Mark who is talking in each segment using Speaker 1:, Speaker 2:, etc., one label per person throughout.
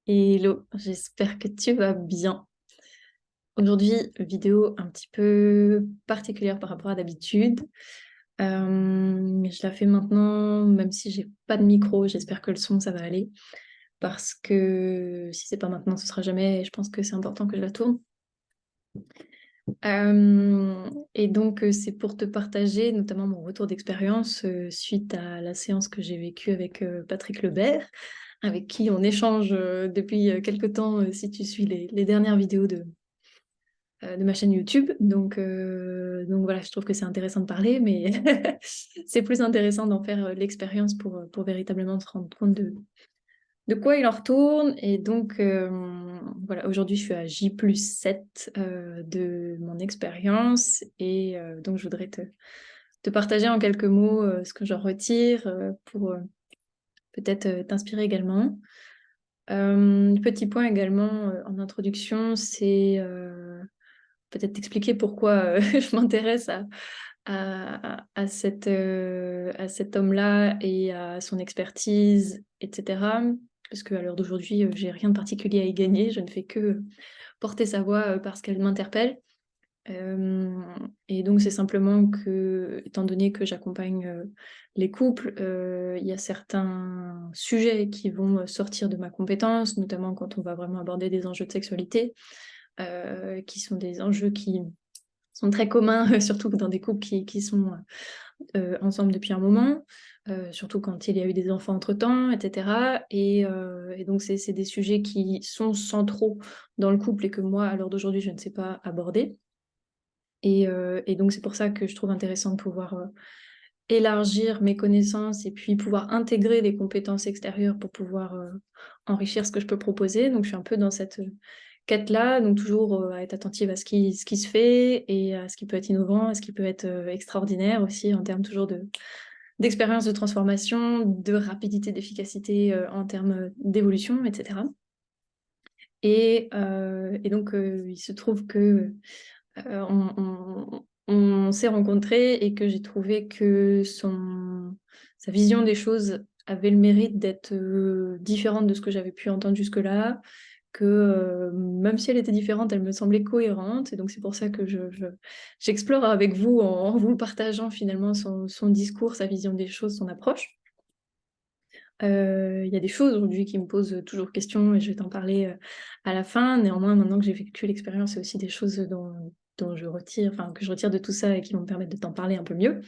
Speaker 1: Hello, j'espère que tu vas bien. Aujourd'hui, vidéo un petit peu particulière par rapport à d'habitude. Je la fais maintenant, même si j'ai pas de micro, j'espère que le son ça va aller. Parce que si c'est pas maintenant, ce sera jamais. Et je pense que c'est important que je la tourne. Et donc, c'est pour te partager notamment mon retour d'expérience suite à la séance que j'ai vécue avec Patrick Lebert, avec qui on échange depuis quelques temps, si tu suis les dernières vidéos de ma chaîne YouTube. Donc voilà, je trouve que c'est intéressant de parler, mais c'est plus intéressant d'en faire l'expérience pour véritablement se rendre compte de quoi il en retourne. Et donc voilà, aujourd'hui je suis à J+7 de mon expérience. Et donc je voudrais te partager en quelques mots ce que j'en retire pour peut-être t'inspirer également. Petit point également en introduction, c'est peut-être t'expliquer pourquoi je m'intéresse à cet homme-là et à son expertise, etc. Parce qu'à l'heure d'aujourd'hui, j'ai rien de particulier à y gagner. Je ne fais que porter sa voix parce qu'elle m'interpelle. Et donc, c'est simplement que, étant donné que j'accompagne les couples, il y a certains sujets qui vont sortir de ma compétence, notamment quand on va vraiment aborder des enjeux de sexualité, qui sont des enjeux qui sont très communs, surtout dans des couples qui sont ensemble depuis un moment, surtout quand il y a eu des enfants entre-temps, etc. Et donc, c'est des sujets qui sont centraux dans le couple et que moi, à l'heure d'aujourd'hui, je ne sais pas aborder. Et donc, c'est pour ça que je trouve intéressant de pouvoir élargir mes connaissances et puis pouvoir intégrer des compétences extérieures pour pouvoir enrichir ce que je peux proposer. Donc, je suis un peu dans cette quête-là, donc toujours à être attentive à ce qui se fait et à ce qui peut être innovant, à ce qui peut être extraordinaire aussi en termes toujours d'expérience de transformation, de rapidité, d'efficacité en termes d'évolution, etc. Et donc, il se trouve que on s'est rencontrés et que j'ai trouvé que sa vision des choses avait le mérite d'être différente de ce que j'avais pu entendre jusque-là, que même si elle était différente, elle me semblait cohérente. Et donc c'est pour ça que j'explore avec vous en vous partageant finalement son discours, sa vision des choses, son approche. Il y a des choses aujourd'hui qui me posent toujours question et je vais t'en parler à la fin. Néanmoins, maintenant que j'ai vécu l'expérience, il y a aussi des choses dont je retire, enfin, que je retire de tout ça et qui vont me permettre de t'en parler un peu mieux.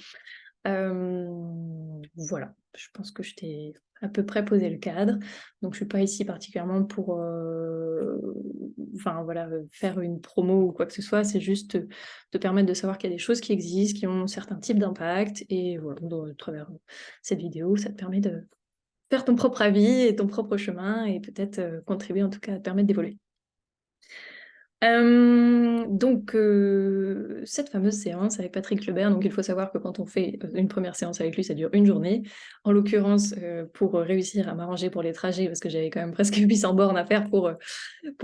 Speaker 1: Voilà, je pense que je t'ai à peu près posé le cadre. Donc, je suis pas ici particulièrement pour enfin, voilà, faire une promo ou quoi que ce soit. C'est juste te permettre de savoir qu'il y a des choses qui existent, qui ont certains types d'impact. Et voilà, à travers cette vidéo, ça te permet de faire ton propre avis et ton propre chemin et peut-être contribuer en tout cas à te permettre d'évoluer. Donc, cette fameuse séance avec Patrick Lebert, donc il faut savoir que quand on fait une première séance avec lui, ça dure une journée. En l'occurrence, pour réussir à m'arranger pour les trajets, parce que j'avais quand même presque 800 bornes à faire pour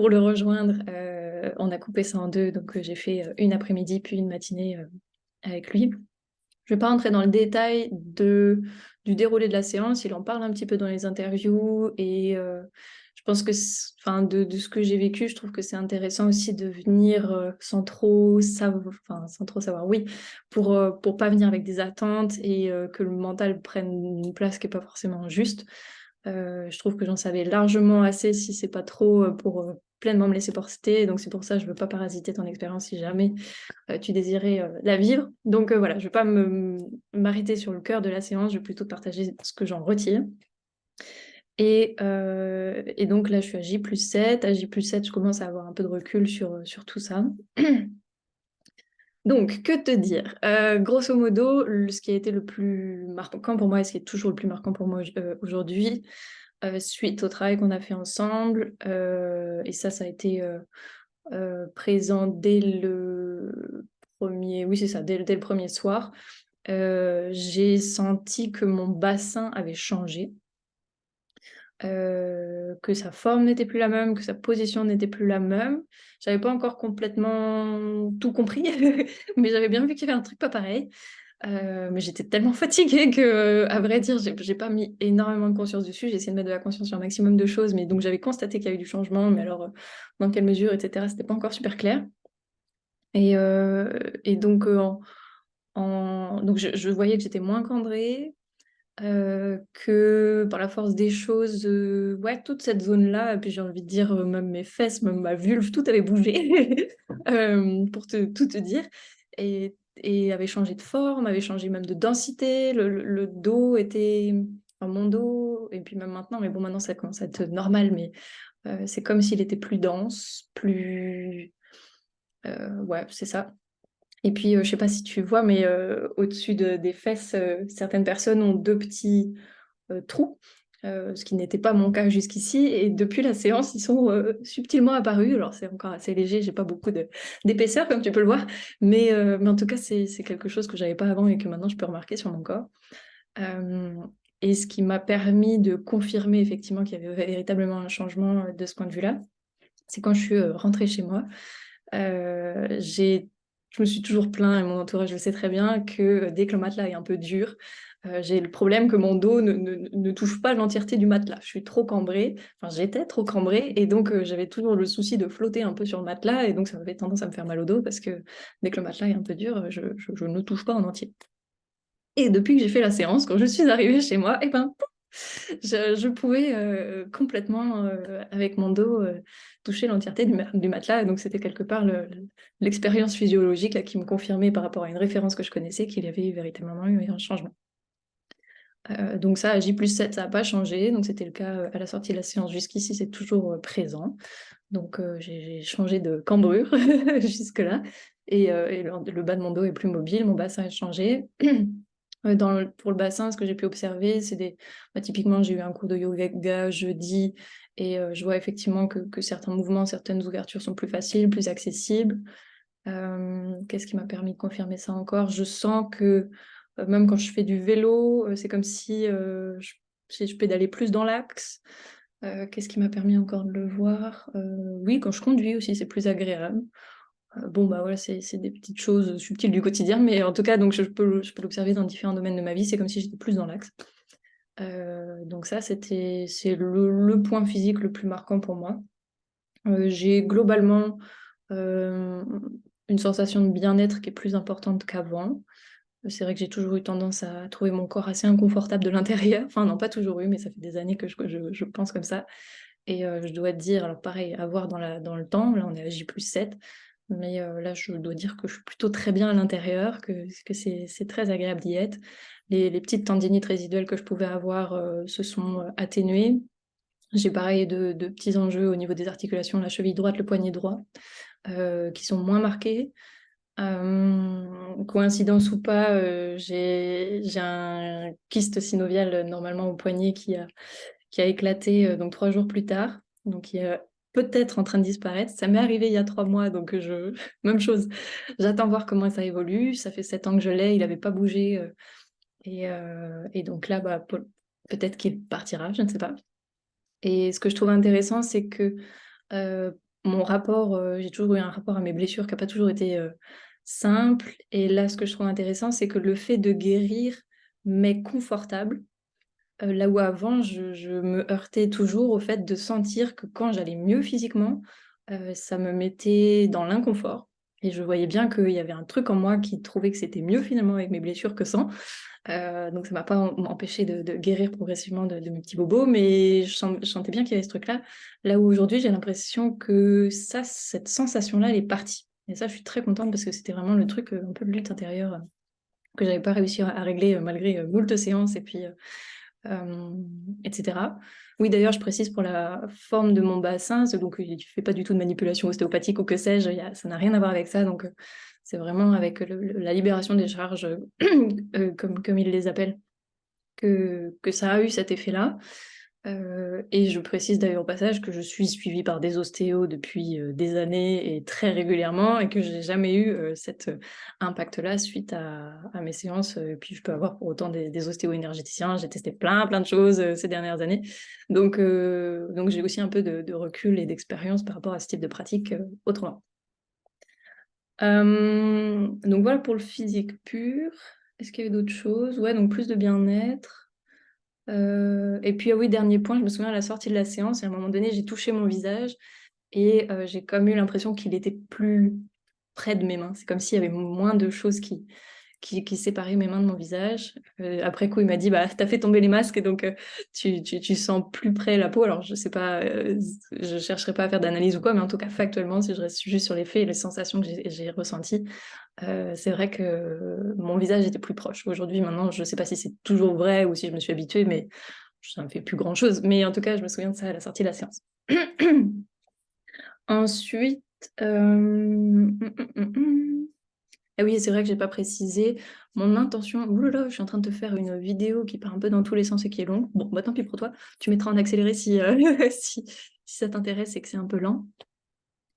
Speaker 1: le rejoindre, on a coupé ça en deux. Donc, j'ai fait une après-midi puis une matinée avec lui. Je ne vais pas rentrer dans le détail du déroulé de la séance, il en parle un petit peu dans les interviews et je pense que enfin, de ce que j'ai vécu, je trouve que c'est intéressant aussi de venir sans trop savoir, enfin sans trop savoir, oui, pour pas venir avec des attentes et que le mental prenne une place qui n'est pas forcément juste. Je trouve que j'en savais largement assez si c'est pas trop pour pleinement me laisser porter. Donc c'est pour ça que je veux pas parasiter ton expérience si jamais tu désirais la vivre. Donc voilà, je ne vais pas m'arrêter sur le cœur de la séance, je vais plutôt partager ce que j'en retire. Et donc là, je suis à J+7. À J+7, je commence à avoir un peu de recul sur tout ça. Donc, que te dire grosso modo, ce qui a été le plus marquant pour moi et ce qui est toujours le plus marquant pour moi aujourd'hui, suite au travail qu'on a fait ensemble, et ça a été présent dès le premier, oui c'est ça, dès le premier soir, j'ai senti que mon bassin avait changé, que sa forme n'était plus la même, que sa position n'était plus la même. J'avais pas encore complètement tout compris, mais j'avais bien vu qu'il y avait un truc pas pareil. Mais j'étais tellement fatiguée que, à vrai dire, j'ai pas mis énormément de conscience dessus. J'ai essayé de mettre de la conscience sur un maximum de choses, mais donc j'avais constaté qu'il y a eu du changement, mais alors dans quelle mesure, etc., c'était pas encore super clair. Et donc, donc je voyais que j'étais moins cambrée, que par la force des choses, ouais, toute cette zone-là, et puis j'ai envie de dire, même mes fesses, même ma vulve, tout avait bougé, pour tout te dire, et avait changé de forme, avait changé même de densité, le dos était, enfin, mon dos, et puis même maintenant, mais bon, maintenant ça commence à être normal, mais c'est comme s'il était plus dense, plus... ouais, c'est ça. Et puis, je sais pas si tu vois, mais au-dessus des fesses, certaines personnes ont deux petits trous, ce qui n'était pas mon cas jusqu'ici. Et depuis la séance, ils sont subtilement apparus. Alors, c'est encore assez léger, j'ai pas beaucoup d'épaisseur, comme tu peux le voir. Mais en tout cas, c'est quelque chose que j'avais pas avant et que maintenant je peux remarquer sur mon corps. Euh, et ce qui m'a permis de confirmer effectivement qu'il y avait véritablement un changement de ce point de vue-là, c'est quand je suis rentrée chez moi. Je me suis toujours plaint, et mon entourage le sait très bien, que dès que le matelas est un peu dur, j'ai le problème que mon dos ne touche pas l'entièreté du matelas. Je suis trop cambrée, enfin j'étais trop cambrée, et donc j'avais toujours le souci de flotter un peu sur le matelas, et donc ça avait tendance à me faire mal au dos, parce que dès que le matelas est un peu dur, je ne le touche pas en entier. Et depuis que j'ai fait la séance, quand je suis arrivée chez moi, eh ben, je pouvais complètement, avec mon dos, toucher l'entièreté du matelas. Et donc, c'était quelque part l'expérience physiologique là, qui me confirmait par rapport à une référence que je connaissais qu'il y avait véritablement eu un changement. Donc ça, à J+7, ça n'a pas changé. Donc c'était le cas à la sortie de la séance. Jusqu'ici, c'est toujours présent. Donc j'ai changé de cambrure jusque-là. Et le bas de mon dos est plus mobile, mon bassin a changé. Pour le bassin, ce que j'ai pu observer, typiquement, j'ai eu un cours de yoga jeudi et je vois effectivement que certains mouvements, certaines ouvertures sont plus faciles, plus accessibles. Qu'est-ce qui m'a permis de confirmer ça encore? Je sens que même quand je fais du vélo, c'est comme si je pédalais plus dans l'axe. Qu'est-ce qui m'a permis encore de le voir? Oui, quand je conduis aussi, c'est plus agréable. Bon, bah voilà, c'est des petites choses subtiles du quotidien, mais en tout cas, donc je peux l'observer dans différents domaines de ma vie. C'est comme si j'étais plus dans l'axe. Donc ça, c'est le point physique le plus marquant pour moi. J'ai globalement une sensation de bien-être qui est plus importante qu'avant. C'est vrai que j'ai toujours eu tendance à trouver mon corps assez inconfortable de l'intérieur. Enfin, non, pas toujours eu, mais ça fait des années que je pense comme ça. Et je dois te dire, alors pareil, à voir dans le temps, là on est à J+7, mais là je dois dire que je suis plutôt très bien à l'intérieur, que c'est très agréable d'y être. Les petites tendinites résiduelles que je pouvais avoir se sont atténuées. J'ai pareil de petits enjeux au niveau des articulations, la cheville droite, le poignet droit, qui sont moins marqués. Coïncidence ou pas, j'ai un kyste synovial normalement au poignet qui a éclaté donc 3 jours plus tard, donc qui est peut-être en train de disparaître. Ça m'est arrivé il y a 3 mois, donc même chose. J'attends voir comment ça évolue. Ça fait 7 ans que je l'ai, il n'avait pas bougé. Et donc là, bah, peut-être qu'il partira, je ne sais pas. Et ce que je trouve intéressant, c'est que euh, mon rapport, j'ai toujours eu un rapport à mes blessures qui n'a pas toujours été simple. Et là, ce que je trouve intéressant, c'est que le fait de guérir m'est confortable. Là où avant, je me heurtais toujours au fait de sentir que quand j'allais mieux physiquement, ça me mettait dans l'inconfort. Et je voyais bien qu'il y avait un truc en moi qui trouvait que c'était mieux finalement avec mes blessures que sans. Donc ça m'a pas empêché de guérir progressivement de mes petits bobos, mais je sentais bien qu'il y avait ce truc-là. Là où aujourd'hui, j'ai l'impression que cette sensation-là, elle est partie. Et ça, je suis très contente parce que c'était vraiment le truc, un peu de lutte intérieure, que j'avais pas réussi à régler malgré moult séances et puis etc. Oui, d'ailleurs, je précise pour la forme de mon bassin, donc il ne fait pas du tout de manipulation ostéopathique ou que sais-je, ça n'a rien à voir avec ça, donc c'est vraiment avec la libération des charges, comme ils les appellent, que ça a eu cet effet-là. Et je précise d'ailleurs au passage que je suis suivie par des ostéos depuis des années et très régulièrement et que je n'ai jamais eu cet impact-là suite à mes séances. Et puis je peux avoir pour autant des ostéo-énergéticiens. J'ai testé plein de choses ces dernières années. Donc j'ai aussi un peu de recul et d'expérience par rapport à ce type de pratique autrement. Donc voilà pour le physique pur. Est-ce qu'il y avait d'autres choses? Ouais, donc plus de bien-être. Et puis, oui, dernier point, je me souviens à la sortie de la séance, à un moment donné, j'ai touché mon visage et j'ai comme eu l'impression qu'il était plus près de mes mains. C'est comme s'il y avait moins de choses qui séparait mes mains de mon visage. Après coup, il m'a dit, bah, t'as fait tomber les masques, et donc tu sens plus près la peau. Alors, je sais pas, je chercherai pas à faire d'analyse ou quoi, mais en tout cas, factuellement, si je reste juste sur les faits et les sensations que j'ai ressenties, c'est vrai que mon visage était plus proche. Aujourd'hui, maintenant, je sais pas si c'est toujours vrai ou si je me suis habituée, mais ça me fait plus grand-chose. Mais en tout cas, je me souviens de ça à la sortie de la séance. Ensuite, ah oui, c'est vrai que j'ai pas précisé mon intention. Ouh là là, je suis en train de te faire une vidéo qui part un peu dans tous les sens et qui est longue. Bon, bah tant pis pour toi. Tu mettras en accéléré si, si ça t'intéresse et que c'est un peu lent.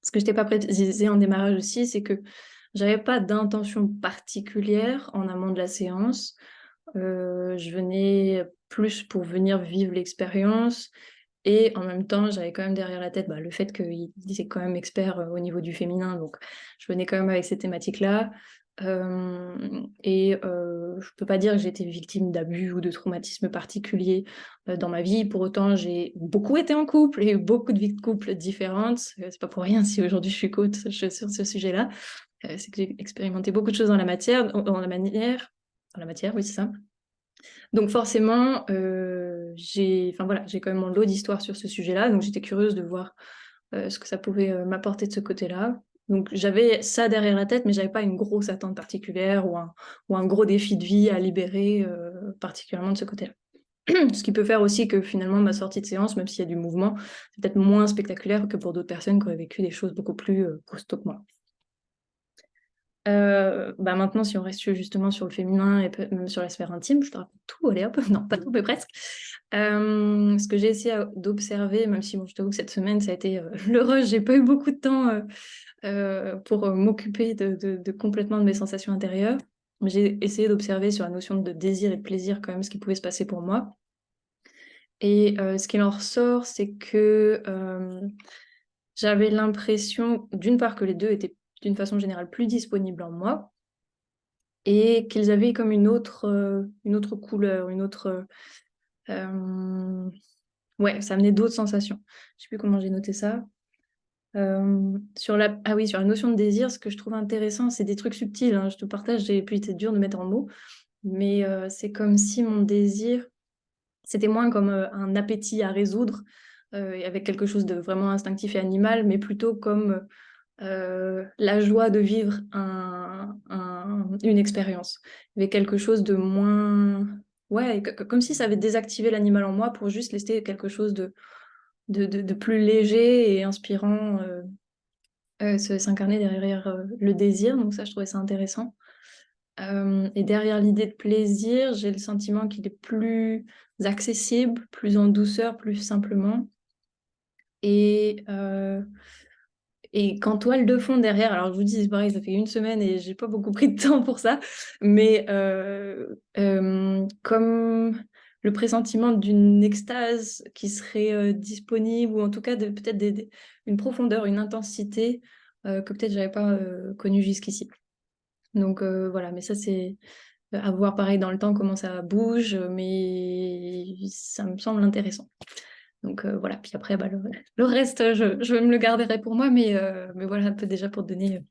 Speaker 1: Ce que je t'ai pas précisé en démarrage aussi, c'est que j'avais pas d'intention particulière en amont de la séance. Je venais plus pour venir vivre l'expérience. Et en même temps, j'avais quand même derrière la tête le fait qu'il était quand même expert au niveau du féminin, donc je venais quand même avec ces thématiques-là. Je peux pas dire que j'ai été victime d'abus ou de traumatismes particuliers dans ma vie. Pour autant, j'ai beaucoup été en couple et eu beaucoup de vies de couple différentes. C'est pas pour rien si aujourd'hui je suis coach sur ce sujet-là. C'est que j'ai expérimenté beaucoup de choses dans la matière, dans la matière, oui, c'est ça. Donc forcément, j'ai quand même mon lot d'histoires sur ce sujet-là, donc j'étais curieuse de voir ce que ça pouvait m'apporter de ce côté-là. Donc j'avais ça derrière la tête, mais j'avais pas une grosse attente particulière ou un gros défi de vie à libérer particulièrement de ce côté-là. Ce qui peut faire aussi que finalement ma sortie de séance, même s'il y a du mouvement, c'est peut-être moins spectaculaire que pour d'autres personnes qui auraient vécu des choses beaucoup plus costauds que moi. Maintenant, si on reste justement sur le féminin et même sur la sphère intime, je te raconte tout, allez hop, non, pas tout, mais presque. Ce que j'ai essayé d'observer, même si je t'avoue que cette semaine, ça a été le rush, j'ai pas eu beaucoup de temps pour m'occuper de complètement de mes sensations intérieures. J'ai essayé d'observer sur la notion de désir et de plaisir quand même ce qui pouvait se passer pour moi. Et ce qu'il en ressort, c'est que j'avais l'impression, d'une part, que les deux étaient d'une façon générale plus disponibles en moi, et qu'ils avaient comme une autre couleur, une autre... ouais, ça amenait d'autres sensations. Je sais plus comment j'ai noté ça. Sur la notion de désir, ce que je trouve intéressant, c'est des trucs subtils, hein, je te partage, et puis c'est dur de mettre en mots, mais c'est comme si mon désir, c'était moins comme un appétit à résoudre, avec quelque chose de vraiment instinctif et animal, mais plutôt comme la joie de vivre une expérience, avec quelque chose de moins... Ouais, comme si ça avait désactivé l'animal en moi pour juste laisser quelque chose de plus léger et inspirant s'incarner derrière le désir. Donc ça, je trouvais ça intéressant. Et derrière l'idée de plaisir, j'ai le sentiment qu'il est plus accessible, plus en douceur, plus simplement. Et qu'en toile de fond derrière, alors je vous dis, c'est pareil, ça fait une semaine et j'ai pas beaucoup pris de temps pour ça, mais comme le pressentiment d'une extase qui serait disponible, ou en tout cas peut-être une profondeur, une intensité que peut-être j'avais pas connue jusqu'ici. Donc voilà, mais ça c'est à voir pareil dans le temps comment ça bouge, mais ça me semble intéressant. Donc voilà, puis après, le reste, je me le garderai pour moi, mais voilà, un peu déjà pour te donner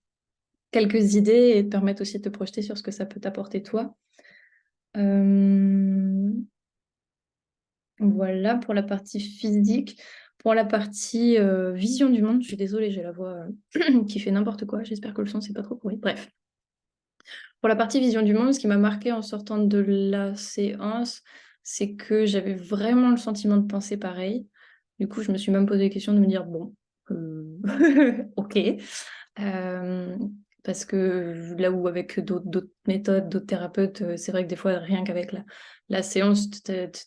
Speaker 1: quelques idées et te permettre aussi de te projeter sur ce que ça peut t'apporter toi. Voilà pour la partie physique. Pour la partie vision du monde, je suis désolée, j'ai la voix qui fait n'importe quoi, j'espère que le son c'est pas trop pourri. Bref. Pour la partie vision du monde, ce qui m'a marqué en sortant de la séance, c'est que j'avais vraiment le sentiment de penser pareil. Du coup, je me suis même posé la question de me dire, bon, ok. Parce que là où avec d'autres méthodes, d'autres thérapeutes, c'est vrai que des fois, rien qu'avec la séance,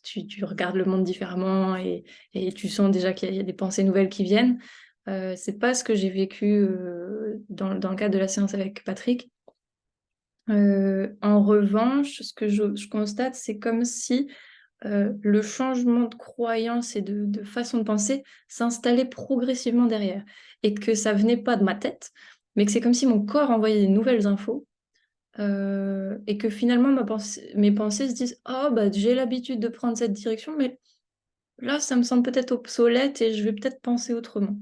Speaker 1: tu regardes le monde différemment et tu sens déjà qu'il y a des pensées nouvelles qui viennent. C'est pas ce que j'ai vécu dans le cadre de la séance avec Patrick. En revanche, ce que je constate, c'est comme si le changement de croyance et de façon de penser s'installait progressivement derrière. Et que ça venait pas de ma tête, mais que c'est comme si mon corps envoyait des nouvelles infos et que finalement mes pensées se disent oh bah j'ai l'habitude de prendre cette direction, mais là ça me semble peut-être obsolète et je vais peut-être penser autrement.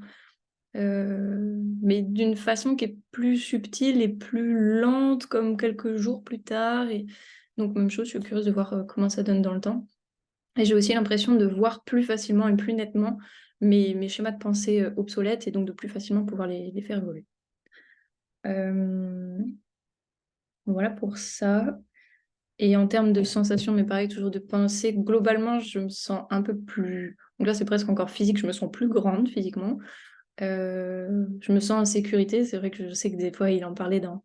Speaker 1: Mais d'une façon qui est plus subtile et plus lente, comme quelques jours plus tard. Et donc même chose, je suis curieuse de voir comment ça donne dans le temps. Et j'ai aussi l'impression de voir plus facilement et plus nettement mes schémas de pensée obsolètes et donc de plus facilement pouvoir les faire évoluer. Euh, Voilà pour ça. Et en termes de sensations, mais pareil, toujours de pensée, globalement, je me sens un peu plus... Donc là, c'est presque encore physique, je me sens plus grande physiquement. Je me sens en sécurité. C'est vrai que je sais que des fois, il en parlait dans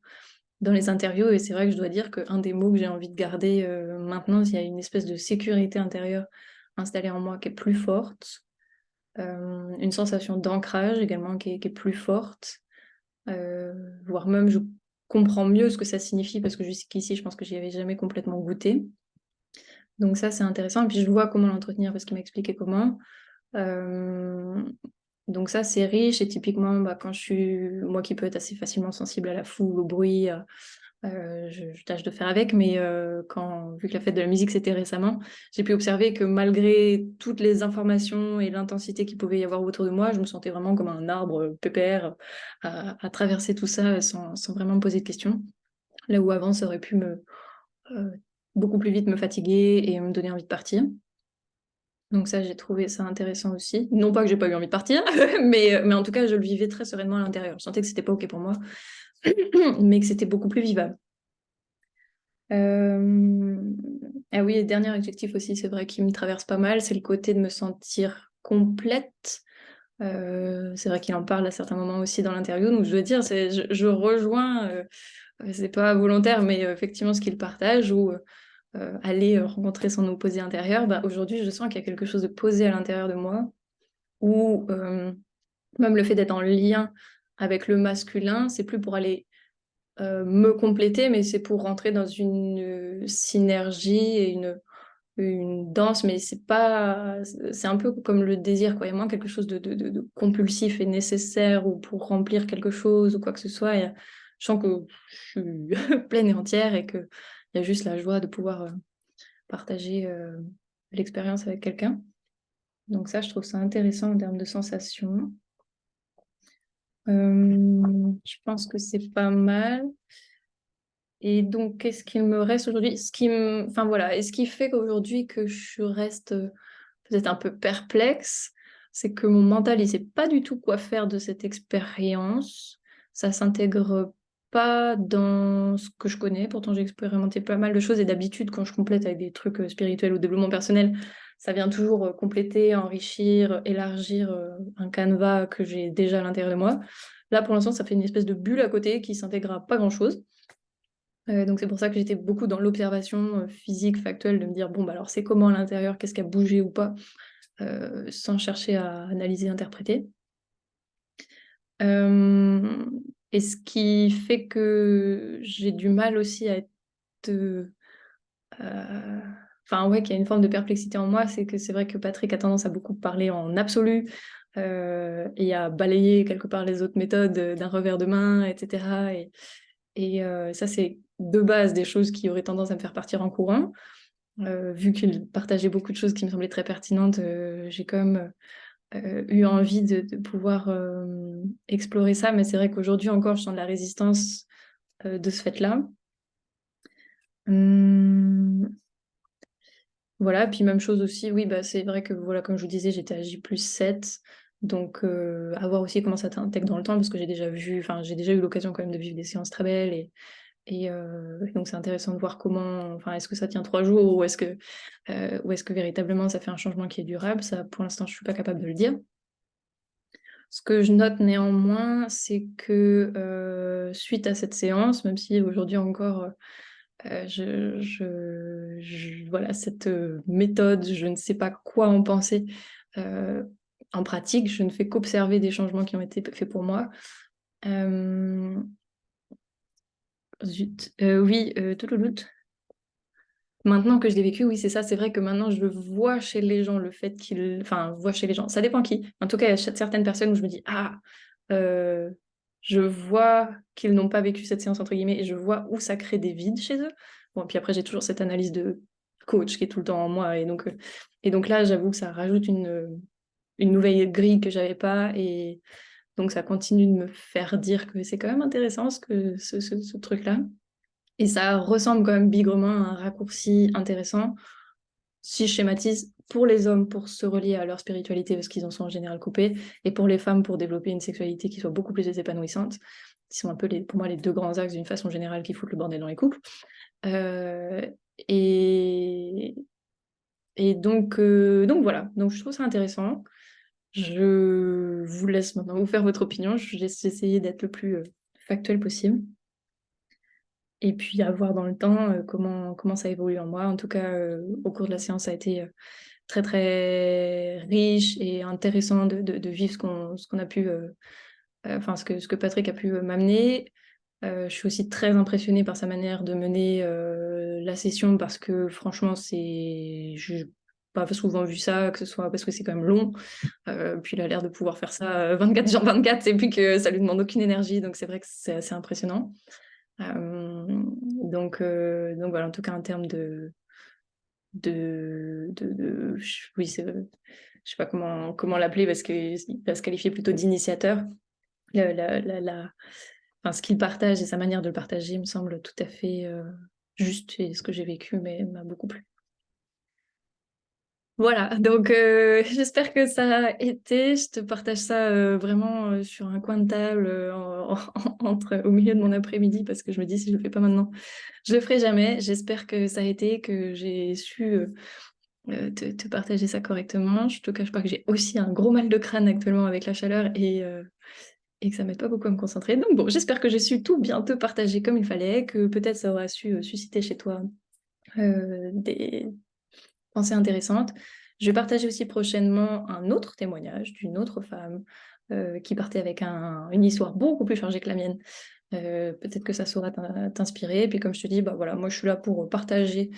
Speaker 1: les interviews, et c'est vrai que je dois dire qu'un des mots que j'ai envie de garder maintenant, il y a une espèce de sécurité intérieure installée en moi qui est plus forte. Une sensation d'ancrage également qui est plus forte. Voire même, je comprends mieux ce que ça signifie parce que jusqu'ici, je pense que j'y avais jamais complètement goûté. Donc ça, c'est intéressant. Et puis, je vois comment l'entretenir parce qu'il m'a expliqué comment. Euh, donc ça, c'est riche. Et typiquement, bah, quand je suis... Moi qui peux être assez facilement sensible à la foule, au bruit, je tâche de faire avec. Mais vu que la fête de la musique, c'était récemment, j'ai pu observer que malgré toutes les informations et l'intensité qu'il pouvait y avoir autour de moi, je me sentais vraiment comme un arbre pépère à traverser tout ça sans vraiment me poser de questions. Là où avant, ça aurait pu euh, beaucoup plus vite me fatiguer et me donner envie de partir. Donc ça, j'ai trouvé ça intéressant aussi. Non pas que j'ai pas eu envie de partir, mais en tout cas, je le vivais très sereinement à l'intérieur. Je sentais que c'était pas OK pour moi, mais que c'était beaucoup plus vivable. Ah oui, et dernier adjectif aussi, c'est vrai qu'il me traverse pas mal, c'est le côté de me sentir complète. C'est vrai qu'il en parle à certains moments aussi dans l'interview, donc je veux dire, je rejoins, c'est pas volontaire, mais effectivement ce qu'il partage, ou aller rencontrer son opposé intérieur, bah, aujourd'hui je sens qu'il y a quelque chose de posé à l'intérieur de moi, ou même le fait d'être en lien avec le masculin, c'est plus pour aller me compléter, mais c'est pour rentrer dans une synergie et une danse, mais c'est pas, c'est un peu comme le désir, quoi. Il y a moins quelque chose de compulsif et nécessaire ou pour remplir quelque chose ou quoi que ce soit. Je sens que je suis pleine et entière et qu'il y a juste la joie de pouvoir partager l'expérience avec quelqu'un. Donc ça, je trouve ça intéressant en termes de sensations. Je pense que c'est pas mal. Et donc, qu'est-ce qu'il me reste aujourd'hui? Enfin voilà, et ce qui fait qu'aujourd'hui que je reste peut-être un peu perplexe, c'est que mon mental, il sait pas du tout quoi faire de cette expérience. Ça s'intègre pas dans ce que je connais. Pourtant, j'ai expérimenté pas mal de choses et d'habitude, quand je complète avec des trucs spirituels ou développement personnel, ça vient toujours compléter, enrichir, élargir un canevas que j'ai déjà à l'intérieur de moi. Là, pour l'instant, ça fait une espèce de bulle à côté qui s'intègre à pas grand-chose. Donc c'est pour ça que j'étais beaucoup dans l'observation physique, factuelle, de me dire, bon, bah alors c'est comment à l'intérieur, qu'est-ce qui a bougé ou pas, sans chercher à analyser, interpréter. Euh, et ce qui fait que j'ai du mal aussi à être... Enfin ouais, qu'il y a une forme de perplexité en moi, c'est que c'est vrai que Patrick a tendance à beaucoup parler en absolu et à balayer quelque part les autres méthodes d'un revers de main, etc. Et ça, c'est de base des choses qui auraient tendance à me faire partir en courant. Vu qu'il partageait beaucoup de choses qui me semblaient très pertinentes, j'ai quand même eu envie de pouvoir explorer ça. Mais c'est vrai qu'aujourd'hui encore, je sens de la résistance de ce fait-là. Hum, voilà, puis même chose aussi, oui, bah, c'est vrai que, voilà, comme je vous disais, j'étais à J+7. Donc, à voir aussi comment ça t'intègre dans le temps, parce que j'ai déjà eu l'occasion quand même de vivre des séances très belles et donc c'est intéressant de voir comment, enfin, est-ce que ça tient 3 jours ou est-ce que véritablement ça fait un changement qui est durable. Ça, pour l'instant, je suis pas capable de le dire. Ce que je note néanmoins, c'est que suite à cette séance, même si aujourd'hui encore, voilà, cette méthode, je ne sais pas quoi en penser. euh, En pratique, je ne fais qu'observer des changements qui ont été faits pour moi. Zut, oui, toulouloute. Maintenant que je l'ai vécu, oui, c'est ça. C'est vrai que maintenant, je vois chez les gens le fait qu'ils... Enfin, vois chez les gens. Ça dépend qui. En tout cas, il y a certaines personnes où je me dis, ah, euh, je vois qu'ils n'ont pas vécu cette séance, entre guillemets, et je vois où ça crée des vides chez eux. Bon, puis après, j'ai toujours cette analyse de coach qui est tout le temps en moi. Et donc là, j'avoue que ça rajoute une nouvelle grille que j'avais pas. Et donc, ça continue de me faire dire que c'est quand même intéressant ce truc-là. Et ça ressemble quand même bigrement à un raccourci intéressant. Si je schématise, pour les hommes, pour se relier à leur spiritualité, parce qu'ils en sont en général coupés, et pour les femmes, pour développer une sexualité qui soit beaucoup plus épanouissante, qui sont un peu, pour moi, les deux grands axes d'une façon générale qui foutent le bordel dans les couples. Euh, et donc voilà, donc je trouve ça intéressant. Je vous laisse maintenant vous faire votre opinion. Je vais essayer d'être le plus factuel possible. Et puis à voir dans le temps comment ça évolue en moi. En tout cas, au cours de la séance, ça a été très très riche et intéressant de vivre ce qu'on a pu, enfin ce que Patrick a pu m'amener. Je suis aussi très impressionnée par sa manière de mener la session parce que franchement, je n'ai pas souvent vu ça, que ce soit parce que c'est quand même long. Puis il a l'air de pouvoir faire ça 24 sur 24 et puis que ça lui demande aucune énergie. Donc c'est vrai que c'est assez impressionnant. Donc voilà, en tout cas en termes oui, je sais pas comment l'appeler parce qu'il va se qualifier plutôt d'initiateur. Enfin, ce qu'il partage et sa manière de le partager me semble tout à fait juste et ce que j'ai vécu m'a beaucoup plu. Voilà, donc j'espère que ça a été. Je te partage ça vraiment sur un coin de table au milieu de mon après-midi parce que je me dis si je le fais pas maintenant, je le ferai jamais. J'espère que ça a été, que j'ai su te partager ça correctement. Je te cache pas que j'ai aussi un gros mal de crâne actuellement avec la chaleur et que ça m'aide pas beaucoup à me concentrer. Donc bon, j'espère que j'ai su tout bien te partager comme il fallait, que peut-être ça aura su susciter chez toi des pensées intéressantes. Je vais partager aussi prochainement un autre témoignage d'une autre femme qui partait avec une histoire beaucoup plus chargée que la mienne. Peut-être que ça saura t'inspirer. Et puis comme je te dis, bah voilà, moi je suis là pour partager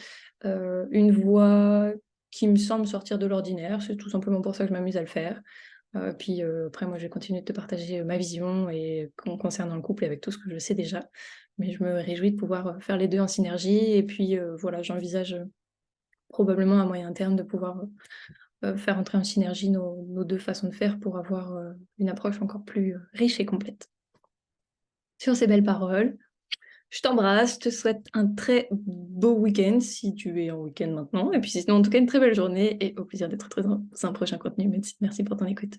Speaker 1: une voix qui me semble sortir de l'ordinaire. C'est tout simplement pour ça que je m'amuse à le faire. Puis après, moi je vais continuer de te partager ma vision et concernant le couple avec tout ce que je sais déjà. Mais je me réjouis de pouvoir faire les deux en synergie. Et puis voilà, j'envisage probablement à moyen terme de pouvoir faire entrer en synergie nos deux façons de faire pour avoir une approche encore plus riche et complète. Sur ces belles paroles, je t'embrasse, je te souhaite un très beau week-end si tu es en week-end maintenant. Et puis sinon, en tout cas, une très belle journée et au plaisir d'être dans un prochain contenu. Merci pour ton écoute.